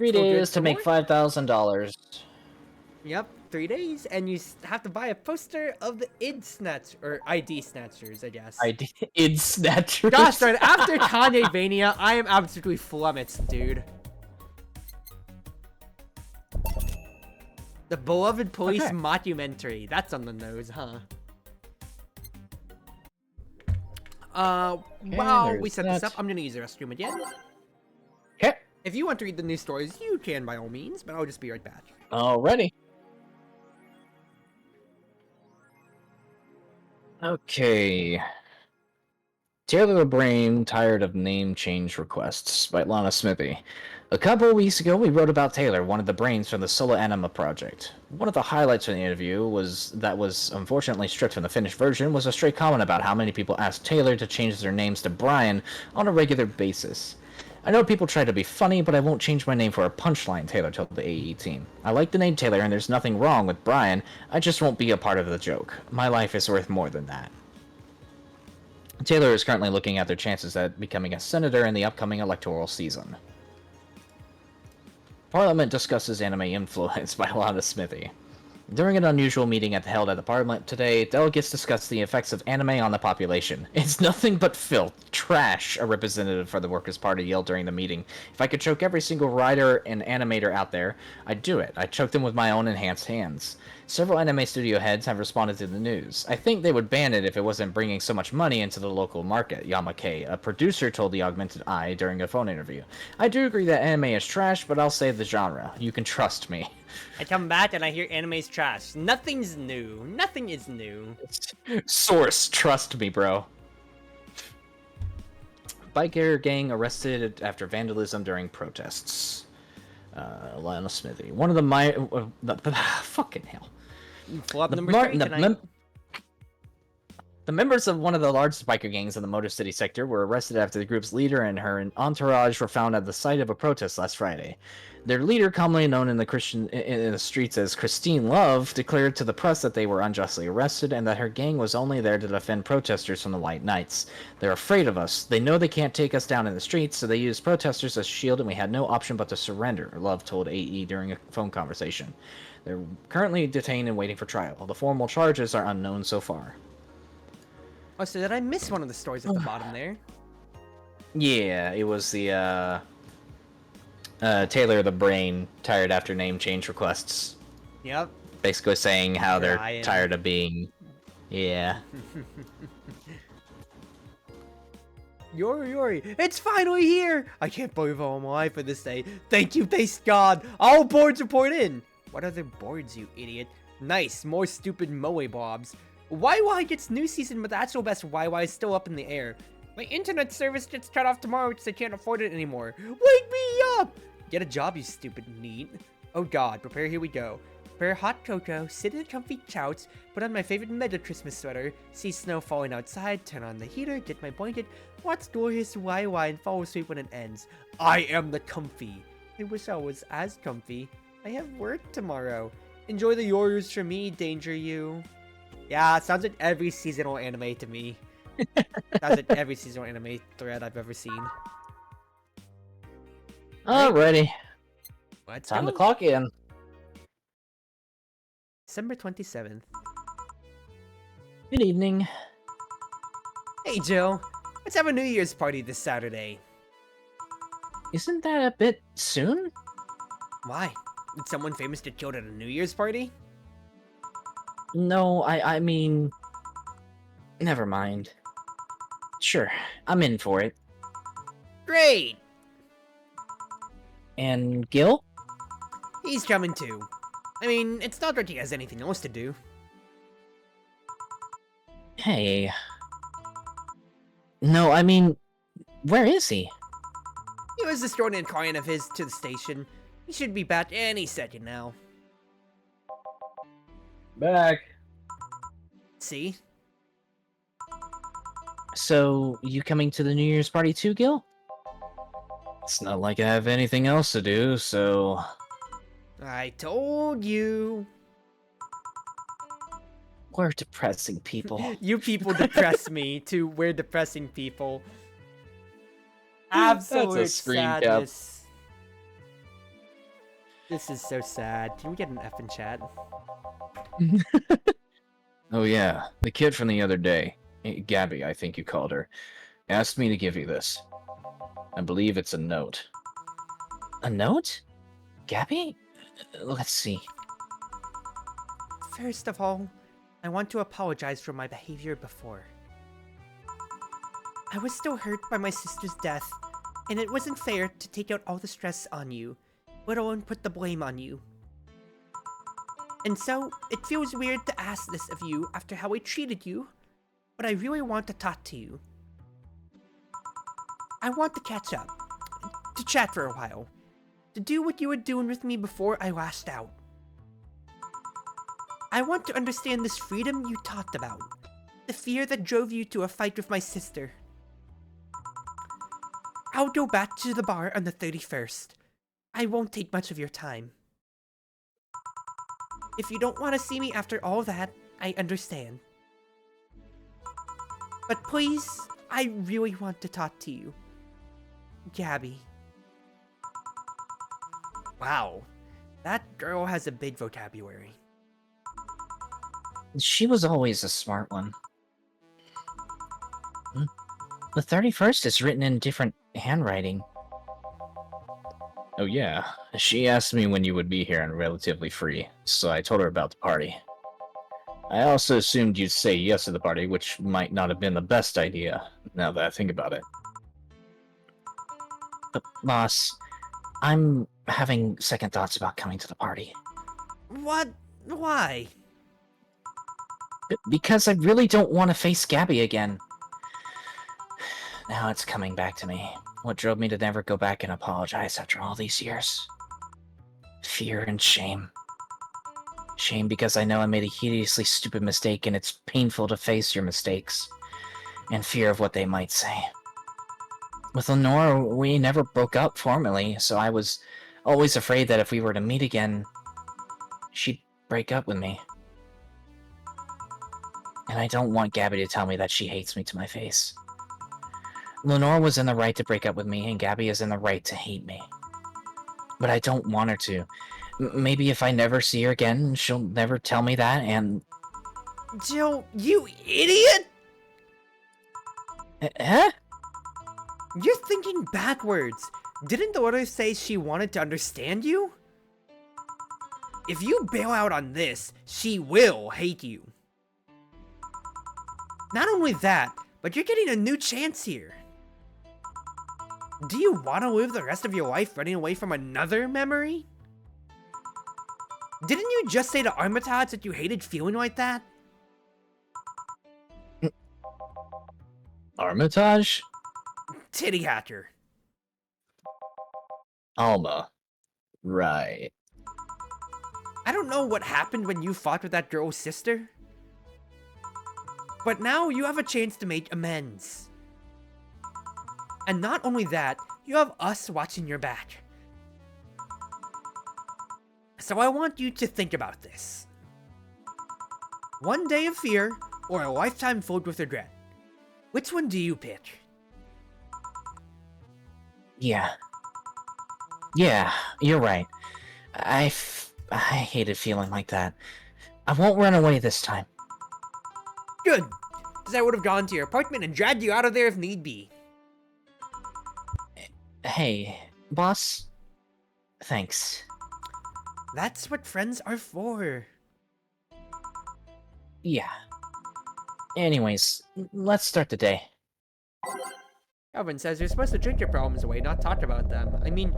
3 Feel good days to for make more? $5,000. Yep, 3 days, and you have to buy a poster of the ID Snatchers, I guess. Id snatchers. Gosh darn it, after Kanye Vania, I am absolutely flummoxed, dude. The Beloved Police Okay. mockumentary. That's on the nose, huh? While we set this up, I'm gonna use the restroom again. Okay. If you want to read the news stories, you can by all means, but I'll just be right back. Alrighty. Okay. Taylor the Brain tired of name change requests by Lana Smithy. A couple of weeks ago, we wrote about Taylor, one of the brains from the Solo Anima project. One of the highlights from the interview was unfortunately stripped from the finished version was a stray comment about how many people asked Taylor to change their names to Brian on a regular basis. I know people try to be funny, but I won't change my name for a punchline, Taylor told the AE team. I like the name Taylor, and there's nothing wrong with Brian. I just won't be a part of the joke. My life is worth more than that. Taylor is currently looking at their chances at becoming a senator in the upcoming electoral season. Parliament discusses anime influence by Lana Smithy. During an unusual meeting held at the Parliament today, delegates discussed the effects of anime on the population. It's nothing but filth, trash, a representative for the Workers' Party yelled during the meeting. If I could choke every single writer and animator out there, I'd do it. I'd choke them with my own enhanced hands. Several anime studio heads have responded to the news. I think they would ban it if it wasn't bringing so much money into the local market, Yamake, a producer, told the Augmented Eye during a phone interview. I do agree that anime is trash, but I'll save the genre. You can trust me. I come back and I hear anime's trash. Nothing's new. Nothing is new. Source, trust me, bro. Biker gang arrested after vandalism during protests. Lionel Smithy. One of the fucking hell. Flop number 3 tonight. The members of one of the largest biker gangs in the Motor City sector were arrested after the group's leader and her entourage were found at the site of a protest last Friday. Their leader, commonly known in the streets as Christine Love, declared to the press that they were unjustly arrested and that her gang was only there to defend protesters from the White Knights. They're afraid of us. They know they can't take us down in the streets, so they used protesters as a shield, and we had no option but to surrender, Love told AE during a phone conversation. They're currently detained and waiting for trial. The formal charges are unknown so far. Oh, so did I miss one of the stories at the bottom there? Yeah, it was the, Taylor the Brain tired after name change requests. Yep. Basically saying how they're tired of being... Yeah. Yori, it's finally here! I can't believe I'm alive for this day. Thank you, base god! All boards report in! What other boards, you idiot? Nice, more stupid moe blobs. YY gets new season, but the actual best YY is still up in the air. My internet service gets cut off tomorrow because I can't afford it anymore. Wake me up! Get a job, you stupid neat. Oh god, prepare, here we go. Prepare hot cocoa, sit in a comfy couch, put on my favorite mega Christmas sweater, see snow falling outside, turn on the heater, get my blanket, watch Glorious YY and fall asleep when it ends. I am the comfy. I wish I was as comfy. I have work tomorrow. Enjoy the yours for me, Danger You. Yeah, it sounds like every seasonal anime to me. Sounds like every seasonal anime thread I've ever seen. Alrighty. Let's Time go. to clock in. December 27th. Good evening. Hey, Joe. Let's have a New Year's party this Saturday. Isn't that a bit soon? Why? Did someone famous get killed at a New Year's party? No, I mean... Never mind. Sure, I'm in for it. Great! And Gil? He's coming too. I mean, it's not like he has anything else to do. Hey... No, I mean... Where is he? He was escorting a client of his to the station. He should be back any second now. Back. See? So, you coming to the New Year's party too, Gil? It's not like I have anything else to do, so... I told you. We're depressing people. You people depress me, too. We're depressing people. Absolute That's a screen cap. sadness. This is so sad. Can we get an F in chat? Oh yeah, the kid from the other day, Gabby, I think you called her, asked me to give you this. I believe it's a note. A note? Gabby? Let's see. First of all, I want to apologize for my behavior before. I was still hurt by my sister's death, and it wasn't fair to take out all the stress on you, let alone put the blame on you. And so, it feels weird to ask this of you after how I treated you, but I really want to talk to you. I want to catch up, to chat for a while, to do what you were doing with me before I lashed out. I want to understand this freedom you talked about, the fear that drove you to a fight with my sister. I'll go back to the bar on the 31st. I won't take much of your time. If you don't want to see me after all that, I understand. But please, I really want to talk to you. Gabby. Wow, that girl has a big vocabulary. She was always a smart one. The 31st is written in different handwriting. Oh yeah, she asked me when you would be here and relatively free, so I told her about the party. I also assumed you'd say yes to the party, which might not have been the best idea, now that I think about it. But, boss, I'm having second thoughts about coming to the party. What? Why? Because I really don't want to face Gabby again. Now it's coming back to me. What drove me to never go back and apologize after all these years? Fear and shame. Shame because I know I made a hideously stupid mistake and it's painful to face your mistakes. And fear of what they might say. With Lenore, we never broke up formally, so I was always afraid that if we were to meet again, she'd break up with me. And I don't want Gabby to tell me that she hates me to my face. Lenore was in the right to break up with me, and Gabby is in the right to hate me. But I don't want her to. Maybe if I never see her again, she'll never tell me that, and... Jill, you idiot! Huh? You're thinking backwards. Didn't the letter say she wanted to understand you? If you bail out on this, she will hate you. Not only that, but you're getting a new chance here. Do you want to live the rest of your life running away from another memory? Didn't you just say to Armitage that you hated feeling like that? Armitage? Titty hacker. Alma. Right. I don't know what happened when you fought with that girl's sister. But now you have a chance to make amends. And not only that, you have us watching your back. So I want you to think about this. One day of fear, or a lifetime filled with regret. Which one do you pick? Yeah. Yeah, you're right. I hated feeling like that. I won't run away this time. Good, because I would have gone to your apartment and dragged you out of there if need be. Hey, boss. Thanks. That's what friends are for. Yeah. Anyways, let's start the day. Calvin says you're supposed to drink your problems away, not talk about them. I mean,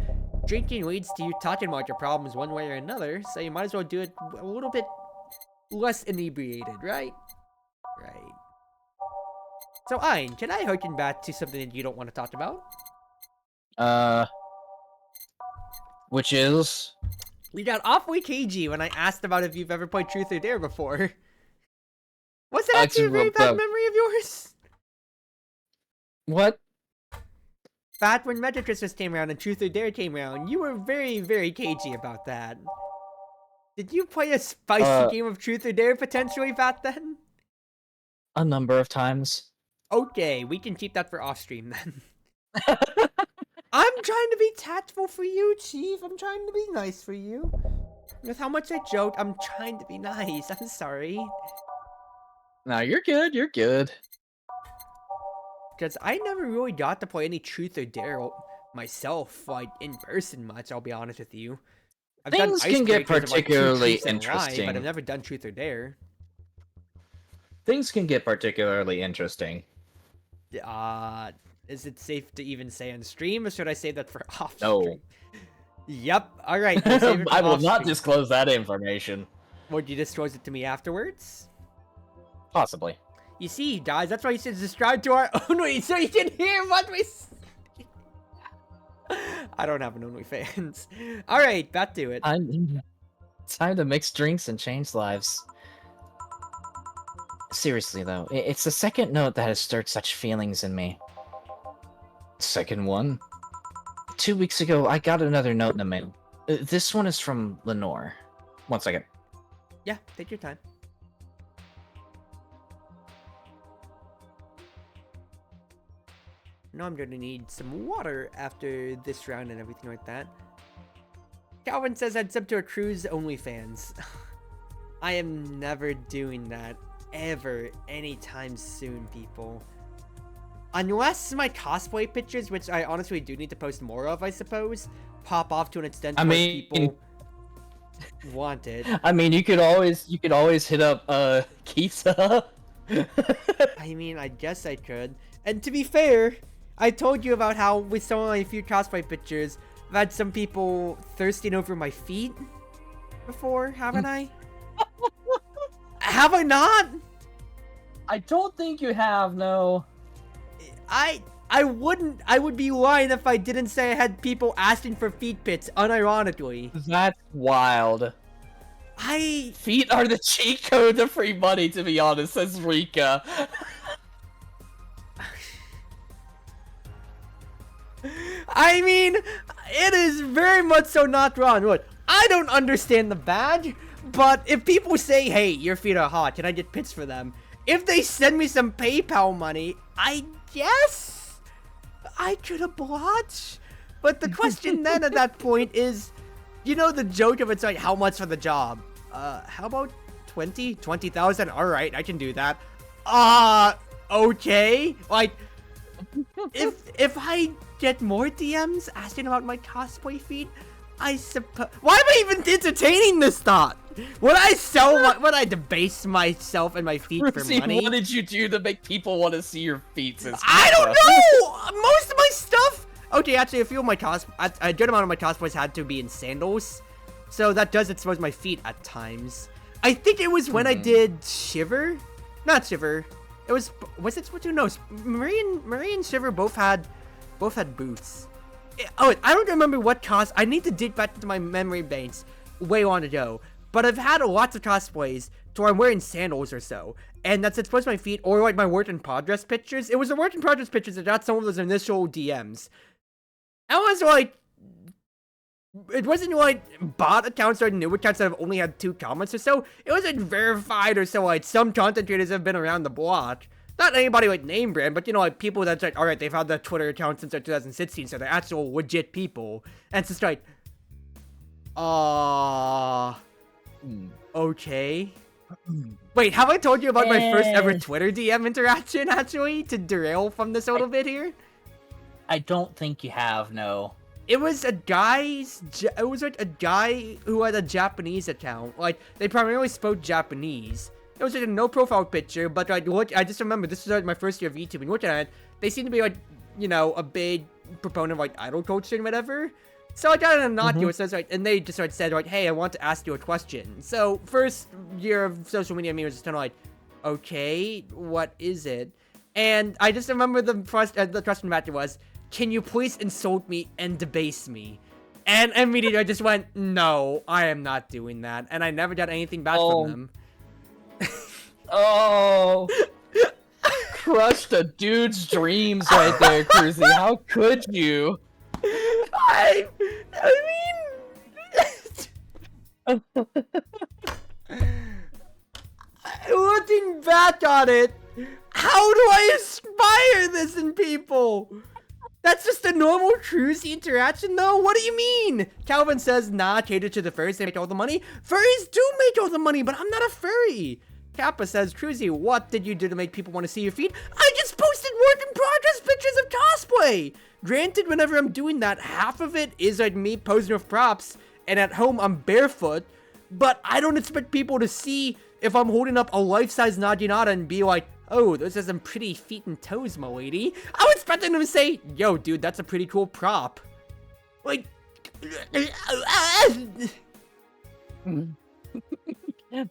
drinking leads to you talking about your problems one way or another, so you might as well do it a little bit less inebriated, right? Right. So, Ein, can I harken back to something that you don't want to talk about? Which is? We got awfully cagey when I asked about if you've ever played Truth or Dare before. Was that actually a very bad memory of yours? What? Back when Meta Christmas came around and Truth or Dare came around, you were very, very cagey about that. Did you play a spicy game of Truth or Dare potentially back then? A number of times. Okay, we can keep that for off stream then. I'm trying to be tactful for you, Chief. I'm trying to be nice for you. With how much I joked, I'm trying to be nice. I'm sorry. No, you're good. You're good. Because I never really got to play any Truth or Dare myself, like, in person much, I'll be honest with you. I've done Things can get icebreakers of, like, 2 particularly truths and a lie, interesting. but I've never done Truth or Dare. Things can get particularly interesting. Is it safe to even say on stream, or should I save that for off stream? No. Yep. All right. We'll save it for I will off not stream. disclose that information. Would you disclose it to me afterwards? Possibly. You see, guys, that's why you should subscribe to our Only, so you can hear what we say. I don't have an OnlyFans. All right, back to it. It's time to mix drinks and change lives. Seriously, though, it's the second note that has stirred such feelings in me. Second one? 2 weeks ago, I got another note in the mail. This one is from Lenore. 1 second. Yeah, take your time. Now I'm gonna need some water after this round and everything like that. Calvin says I'd sub to a Cruz OnlyFans. I am never doing that. Ever. Anytime soon, people. Unless my cosplay pictures, which I honestly do need to post more of, I suppose, pop off to an extent where people want it. I mean, you could always hit up Kita. I mean, I guess I could. And to be fair, I told you about how with some of my few cosplay pictures, I've had some people thirsting over my feet before, haven't I? Have I not? I don't think you have, no. I would be lying if I didn't say I had people asking for feet pics, unironically. That's wild. Feet are the cheat code to free money, to be honest, says Rika. I mean, it is very much so not wrong. Look, I don't understand the badge, but if people say, hey, your feet are hot, can I get pics for them? If they send me some PayPal money, I guess I could oblige. But the question then at that point is, you know, the joke of it's like, how much for the job? How about 20,000? All right, I can do that. Okay. Like, if I get more DMs asking about my cosplay feet, I suppose. Why am I even entertaining this thought? Would I debase myself and my feet for money? What did you do to make people want to see your feet? I don't know. Most of my stuff. Okay, actually, a good amount of my cosplays had to be in sandals, so that does expose my feet at times. I think it was when I did Shiver, not Shiver. It was it Splatoon? No, Marie and Shiver both had boots. Oh, I don't remember what I need to dig back into my memory banks way long ago. But I've had lots of cosplays to where I'm wearing sandals or so, and that's exposed my feet, or like my work in progress pictures. It was the work in progress pictures that got some of those initial DMs. I was like, it wasn't like bot accounts or new accounts that have only had 2 comments or so. It wasn't verified or so. Like some content creators have been around the block. Not anybody like name brand, but you know, like people that's like, all right, they've had the Twitter account since like 2016, so they're actual legit people. And it's just like, okay. Wait, have I told you about my first ever Twitter DM interaction, actually, to derail from this a little bit here? I don't think you have, no. It was a guy who had a Japanese account. Like, they primarily spoke Japanese. It was like a no profile picture, but like, look, I just remember this was like my first year of YouTube, and looking at it, they seem to be like, you know, a big proponent of like idol culture and whatever. So I got an innocuous, and they just said like, hey, I want to ask you a question. So first year of social media, me was just kind of like, okay, what is it? And I just remember the question back was, can you please insult me and debase me? And immediately I just went, no, I am not doing that. And I never got anything back from them. Oh. Crushed a dude's dreams right there, Cruzy. How could you? I mean... Looking back on it, how do I inspire this in people? That's just a normal cruisy interaction, though. What do you mean? Calvin says, nah, cater to the furries, they make all the money. Furries do make all the money, but I'm not a furry. Kappa says, Cruzy, what did you do to make people want to see your feet? I just posted work in progress pictures of cosplay. Granted, whenever I'm doing that, half of it is like me posing with props, and at home I'm barefoot, but I don't expect people to see if I'm holding up a life-size Naginata and be like, oh, those are some pretty feet and toes, my lady. I was expecting them to say, yo, dude, that's a pretty cool prop. Like,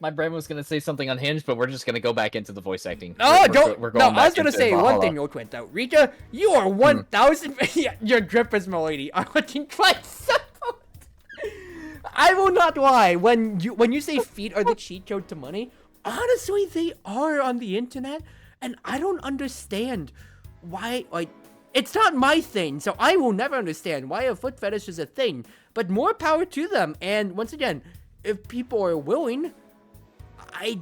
My brain was gonna say something unhinged, but we're just gonna go back into the voice acting. No, We're going I was back gonna into say one Valhalla. thing real quick though. Rika, you are 1,000. Yeah, your grippers, my lady, are looking quite simple. I will not lie. When you say feet are the cheat code to money, honestly, they are on the internet, and I don't understand why. Like, it's not my thing, so I will never understand why a foot fetish is a thing. But more power to them. And once again, if people are willing. I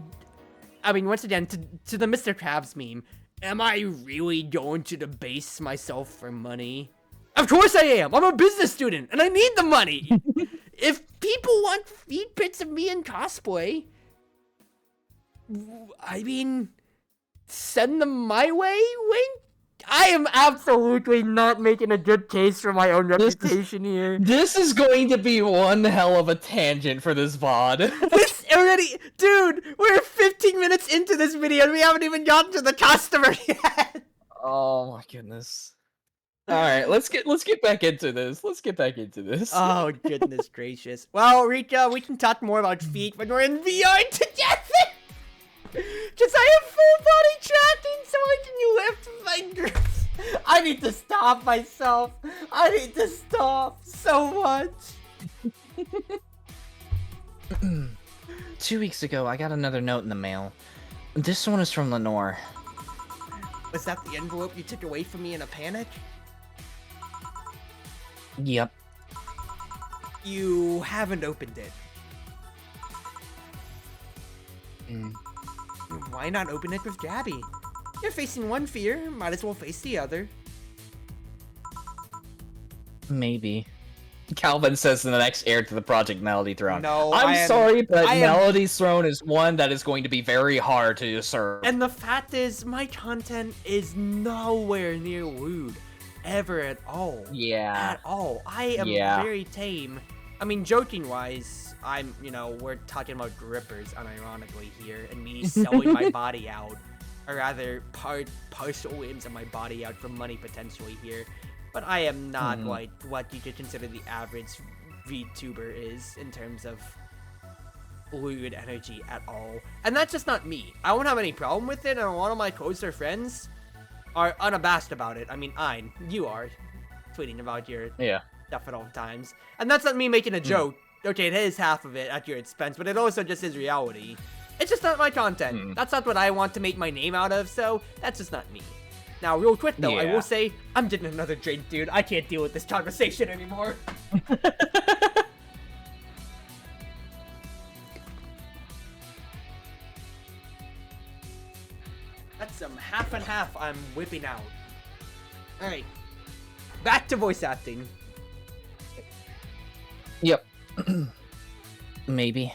mean, once again, to the Mr. Krabs meme, am I really going to debase myself for money? Of course I am! I'm a business student, and I need the money! If people want feed pics of me in cosplay, I mean, send them my way, wink? I am absolutely not making a good case for my own reputation here. This is going to be one hell of a tangent for this VOD. This already, dude, we're 15 minutes into this video and we haven't even gotten to the customer yet. Oh my goodness. Alright, let's get back into this. Oh, goodness gracious. Well, Rika, we can talk more about feet when we're in VR together. Because I have full body tracking so I can lift my grips. I need to stop myself. I need to stop so much. 2 weeks ago, I got another note in the mail. This one is from Lenore. Was that the envelope you took away from me in a panic? Yep. You haven't opened it. Why not open it with Gabby? You're facing one fear, might as well face the other. Maybe. Calvin says in the next heir to the Project Melody Throne. No, I'm sorry, but Melody's throne is one that is going to be very hard to usurp. And the fact is, my content is nowhere near lewd. Ever at all. Yeah. At all. I am very tame. I mean, joking-wise, we're talking about grippers, unironically here, and me selling my body out. Or rather, partial limbs of my body out for money potentially here. But I am not like what you could consider the average VTuber is in terms of lewd energy at all. And that's just not me. I won't have any problem with it, and a lot of my closer friends are unabashed about it. I mean, you are tweeting about your stuff at all times. And that's not me making a joke. Okay, it is half of it at your expense, but it also just is reality. It's just not my content. That's not what I want to make my name out of, so that's just not me. Now, real quick though, I will say, I'm getting another drink, dude. I can't deal with this conversation anymore. That's some half and half I'm whipping out. Alright. Back to voice acting. Yep. Maybe.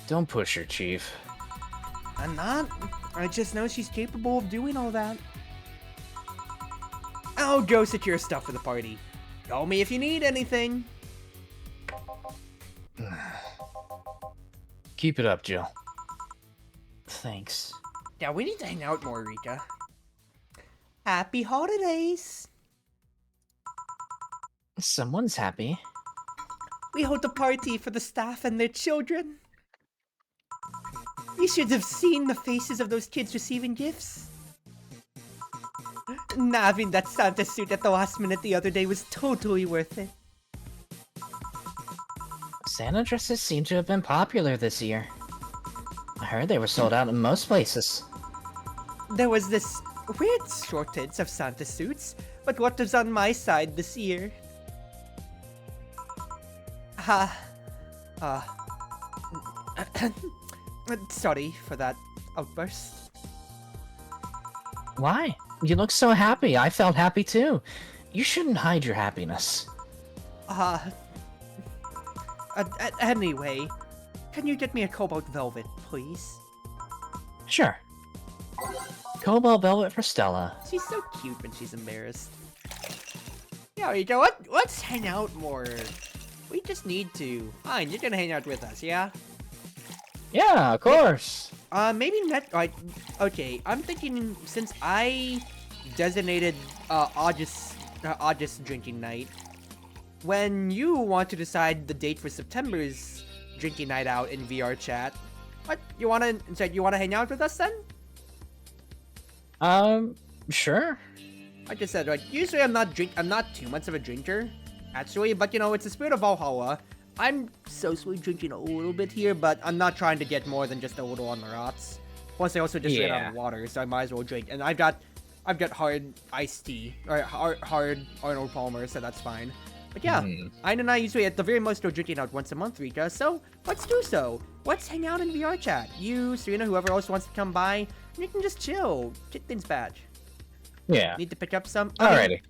Don't push her, Chief. I'm not. I just know she's capable of doing all that. I'll go secure stuff for the party. Call me if you need anything. Keep it up, Jill. Thanks. Yeah, we need to hang out more, Rika. Happy holidays! Someone's happy. We hold a party for the staff and their children. You should have seen the faces of those kids receiving gifts. Having that Santa suit at the last minute the other day was totally worth it. Santa dresses seem to have been popular this year. I heard they were sold out in most places. There was this weird shortage of Santa suits, but what was on my side this year? Sorry for that outburst. Why? You look so happy. I felt happy too. You shouldn't hide your happiness. Uh, anyway, can you get me a cobalt velvet, please? Sure. Cobalt velvet for Stella. She's so cute when she's embarrassed. Yeah, you know what? Let's hang out more. We just need to. Fine, you're gonna hang out with us, yeah? Yeah, of course. Maybe not. Like, okay, I'm thinking since I designated August drinking night, when you want to decide the date for September's drinking night out in VR chat, what you wanna hang out with us then? Sure. Like I said, like usually I'm not too much of a drinker, actually, but you know it's the spirit of Valhalla. I'm socially drinking a little bit here, but I'm not trying to get more than just a little on the rocks. Plus, I also just ran out of water, so I might as well drink. And I've got hard iced tea, or hard Arnold Palmer, so that's fine. But yeah, Ayn and I usually at the very most are drinking out once a month, Rika. So let's do so. Let's hang out in VR chat. You, Serena, whoever else wants to come by, and you can just chill. Chitlins badge. Yeah. Need to pick up some. Alrighty.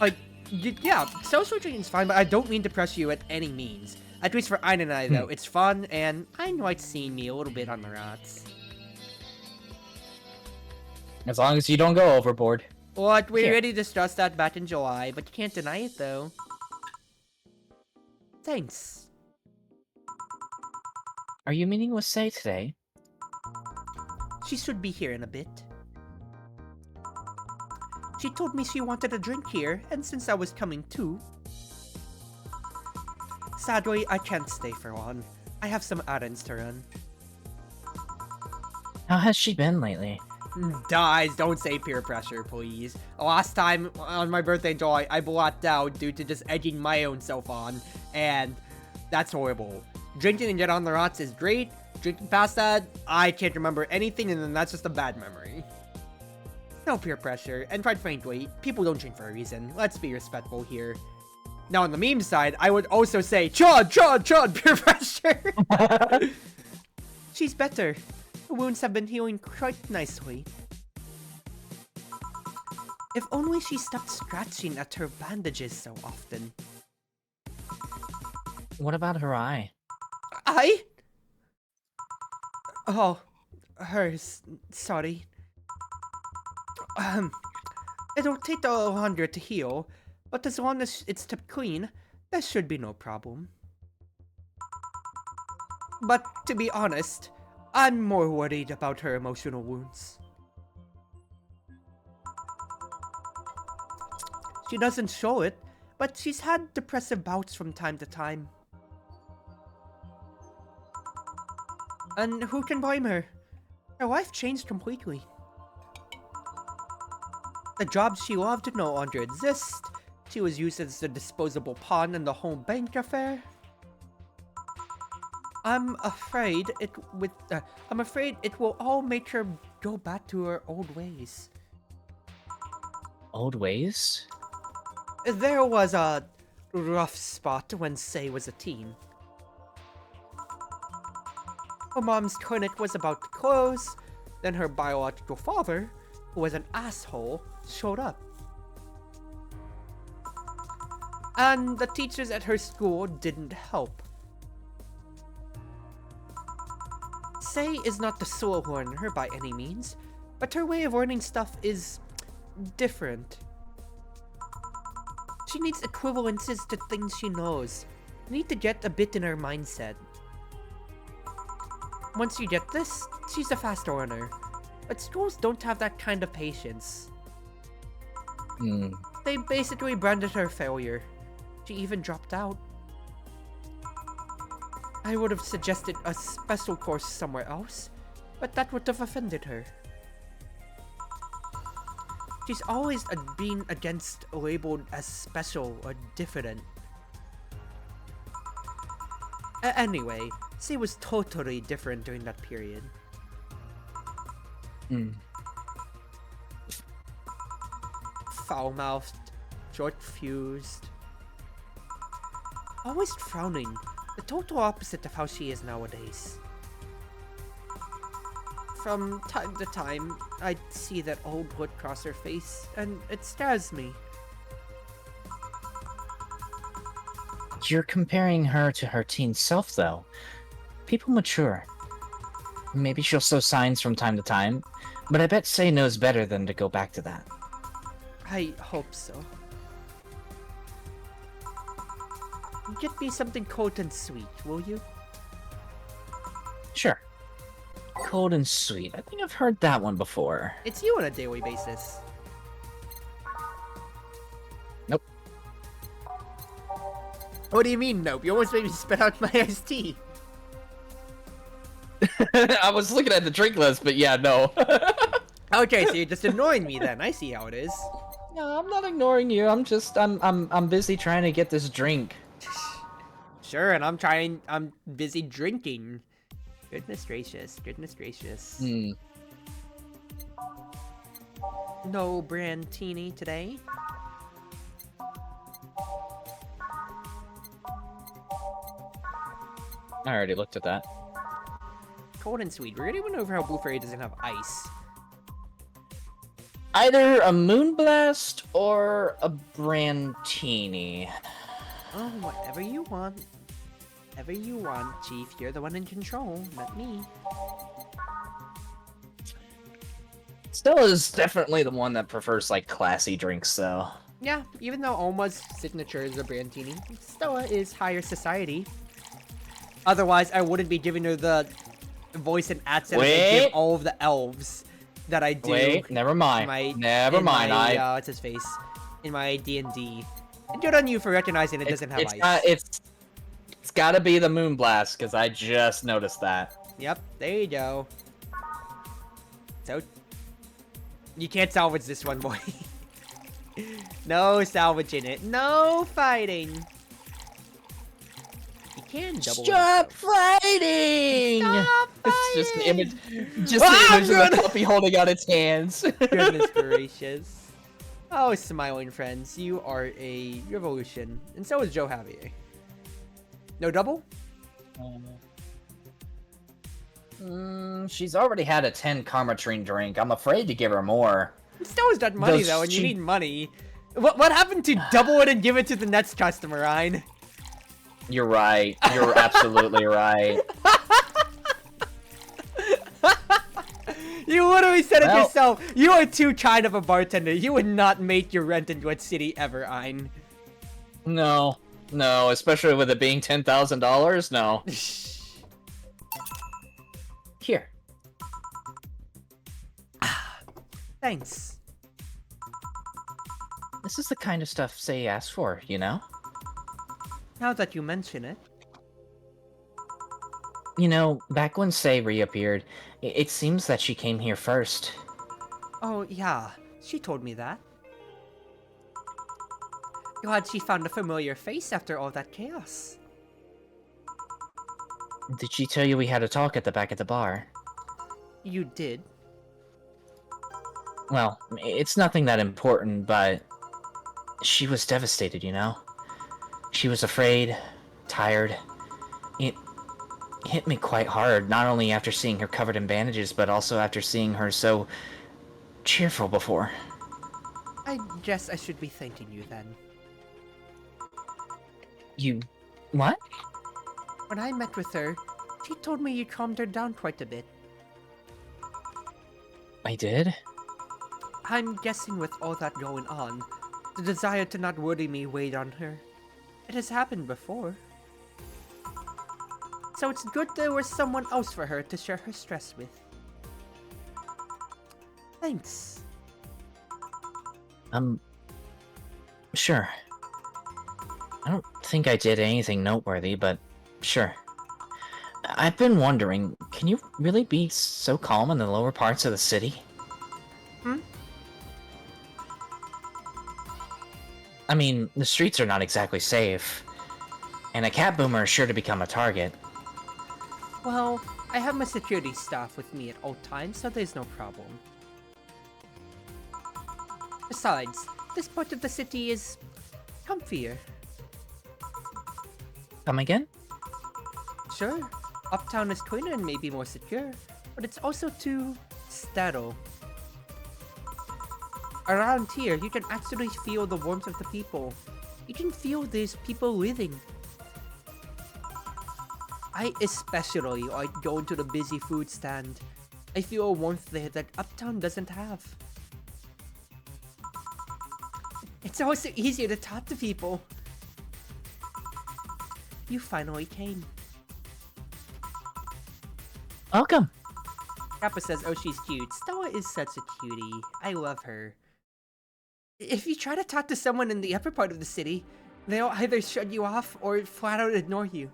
Like, yeah, social drinking's fine, but I don't mean to press you at any means. At least for Ayn and I, though, it's fun, and I like seeing me a little bit on the rocks. As long as you don't go overboard. What? We already discussed that back in July, but you can't deny it, though. Thanks. Are you meeting with Say today? She should be here in a bit. She told me she wanted a drink here, and since I was coming too... Sadly, I can't stay for long. I have some errands to run. How has she been lately? Guys, don't say peer pressure, please. Last time, on my birthday in July, I blacked out due to just egging my own self on, and that's horrible. Drinking and get on the rocks is great. Drinking past that, I can't remember anything, and then that's just a bad memory. No peer pressure, and quite frankly, people don't drink for a reason. Let's be respectful here. Now, on the meme side, I would also say, chud, peer pressure! She's better. The wounds have been healing quite nicely. If only she stopped scratching at her bandages so often. What about her eye? I? Oh, hers. Sorry. It'll take a little longer to heal, but as long as it's kept clean, there should be no problem. But to be honest, I'm more worried about her emotional wounds. She doesn't show it, but she's had depressive bouts from time to time. And who can blame her? Her life changed completely. The job she loved no longer exists. She was used as a disposable pawn in the whole bank affair. I'm afraid it will all make her go back to her old ways. Old ways? There was a rough spot when Say was a teen. Her mom's clinic was about to close, then her biological father, who was an asshole, showed up. And the teachers at her school didn't help. Say is not the slow learner by any means, but her way of learning stuff is different. She needs equivalences to things she knows. You need to get a bit in her mindset. Once you get this, she's a fast learner. But schools don't have that kind of patience. They basically branded her failure. She even dropped out. I would have suggested a special course somewhere else, but that would have offended her. She's always been against labeled as special or different. Anyway, she was totally different during that period. Foul-mouthed, short-fused, always frowning, the total opposite of how she is nowadays. From time to time, I see that old look cross her face, and it scares me. You're comparing her to her teen self, though. People mature. Maybe she'll show signs from time to time, but I bet Sei knows better than to go back to that. I hope so. Get me something cold and sweet, will you? Sure. Cold and sweet. I think I've heard that one before. It's you on a daily basis. Nope. What do you mean, nope? You almost made me spit out my iced tea. I was looking at the drink list, but yeah, no. Okay, so you're just ignoring me then. I see how it is. No, I'm not ignoring you. I'm busy trying to get this drink. Sure, and I'm busy drinking. Goodness gracious, goodness gracious. No brandini today. I already looked at that. Cold and sweet. We're gonna went over how Blue Fairy doesn't have ice. Either a Moonblast or a Brandini. Oh, whatever you want. Whatever you want, Chief. You're the one in control, not me. Stella's definitely the one that prefers, like, classy drinks, though. Yeah, even though Oma's signature is a Brandini, Stella is higher society. Otherwise, I wouldn't be giving her the voice and accent that I give all of the elves that I do. Wait, never mind. What's his face? In my D&D. And good on you for recognizing it doesn't have ice. It's gotta be the Moonblast, because I just noticed that. Yep, there you go. So, you can't salvage this one, boy. No salvaging it. No fighting. You can double. Stop fighting! Stop fighting! It's just the image, of the puppy holding out its hands. Goodness gracious. Oh, smiling friends, you are a revolution, and so is Joe Javier. No double? She's already had a 10 Karmatrine drink. I'm afraid to give her more. Stella's got money though, and you need money. What happened to double it and give it to the next customer, Ryan? You're right. You're absolutely right. You literally said it yourself. You are too kind of a bartender. You would not make your rent into a city ever, Ein. No, especially with it being $10,000. No. Here. Thanks. This is the kind of stuff Sei asked for, you know? Now that you mention it. You know, back when Sei reappeared, it seems that she came here first. Oh, yeah. She told me that. Glad she found a familiar face after all that chaos. Did she tell you we had a talk at the back of the bar? You did? Well, it's nothing that important, but she was devastated, you know? She was afraid, tired. It hit me quite hard, not only after seeing her covered in bandages, but also after seeing her so cheerful before. I guess I should be thanking you then. You... what? When I met with her, she told me you calmed her down quite a bit. I did? I'm guessing with all that going on, the desire to not worry me weighed on her. It has happened before. So it's good there was someone else for her to share her stress with. Thanks. Sure. I don't think I did anything noteworthy, but sure. I've been wondering, can you really be so calm in the lower parts of the city? I mean, the streets are not exactly safe, and a cat boomer is sure to become a target. Well, I have my security staff with me at all times, so there's no problem. Besides, this part of the city is comfier. Come again? Sure, uptown is cleaner and maybe more secure, but it's also too sterile. Around here, you can actually feel the warmth of the people. You can feel these people living. I especially like going to the busy food stand. I feel a warmth there that Uptown doesn't have. It's also easier to talk to people. You finally came. Welcome. Kappa says, oh, she's cute. Stella is such a cutie. I love her. If you try to talk to someone in the upper part of the city, they'll either shut you off or flat out ignore you.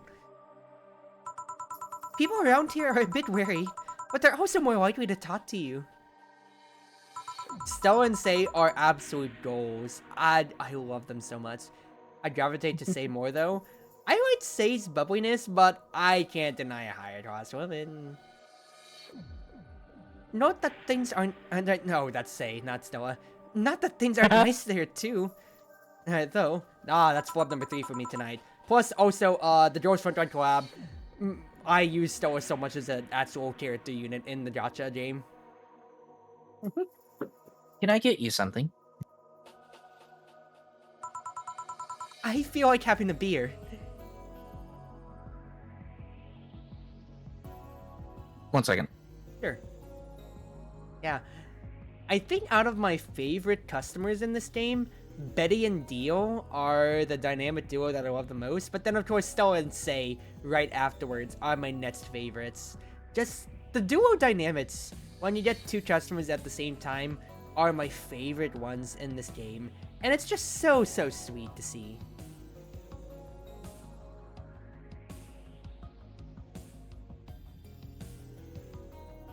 People around here are a bit wary, but they're also more likely to talk to you. Stella and Say are absolute goals. I love them so much. I gravitate to Say more though. I like Say's bubbliness, but I can't deny a higher class woman. Note that things aren't... no, that's Say, not Stella. Not that things aren't nice there too. Though. That's flub number 3 for me tonight. Plus, also, the Girls Front Run collab. I use Stella so much as an actual character unit in the gacha game. Can I get you something? I feel like having a beer. One second. Sure. Yeah. I think out of my favorite customers in this game, Betty and Deal are the dynamic duo that I love the most, but then of course Stella and Say right afterwards are my next favorites. Just the duo dynamics, when you get 2 customers at the same time, are my favorite ones in this game, and it's just so sweet to see.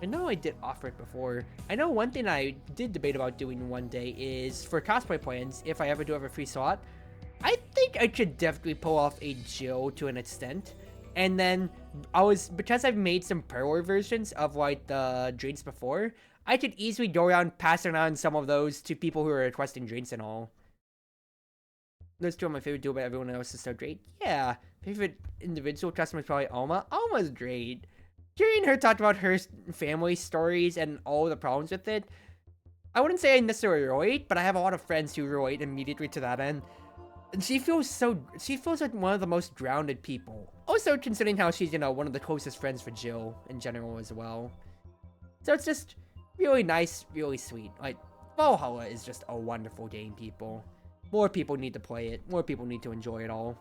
I know I did offer it before. I know one thing I did debate about doing one day is for cosplay plans, if I ever do have a free slot, I think I could definitely pull off a Jill to an extent. And then because I've made some Perler versions of like the drinks before, I could easily go around passing around some of those to people who are requesting drinks and all. Those 2 are my favorite duo, but everyone else is so great. Yeah, favorite individual customer is probably Alma. Alma's great. Hearing her talk about her family stories and all the problems with it, I wouldn't say I necessarily relate, but I have a lot of friends who relate immediately to that end. And she feels like one of the most grounded people. Also, considering how she's, one of the closest friends for Jill in general as well. So it's just really nice, really sweet. Like, Valhalla is just a wonderful game, people. More people need to play it. More people need to enjoy it all.